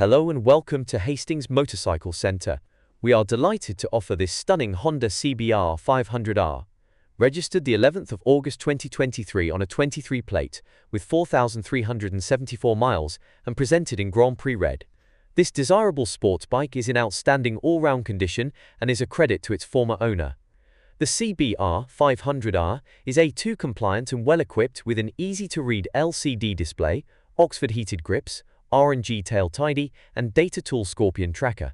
Hello and welcome to Hastings Motorcycle Centre. We are delighted to offer this stunning Honda CBR500R, registered the 11th of August 2023 on a 23 plate with 4,374 miles and presented in Grand Prix Red. This desirable sports bike is in outstanding all-round condition and is a credit to its former owner. The CBR500R is A2 compliant and well-equipped with an easy-to-read LCD display, Oxford heated grips, R&G tail tidy, and Datatool Scorpion Tracker.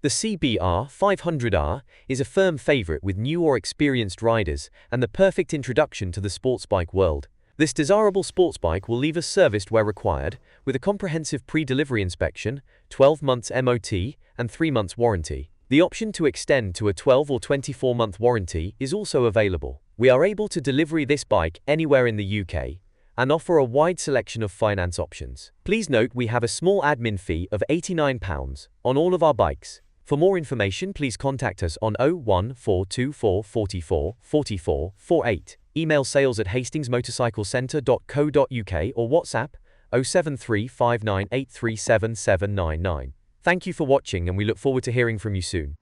The CBR500R is a firm favorite with new or experienced riders and the perfect introduction to the sports bike world. This desirable sports bike will leave us serviced where required, with a comprehensive pre-delivery inspection, 12 months MOT, and 3 months warranty. The option to extend to a 12 or 24-month warranty is also available. We are able to deliver this bike anywhere in the UK and offer a wide selection of finance options. Please note we have a small admin fee of £89 on all of our bikes. For more information, please contact us on 01424 44 44 48, email sales@hastingsmotorcyclecentre.co.uk or WhatsApp 07359837799. Thank you for watching and we look forward to hearing from you soon.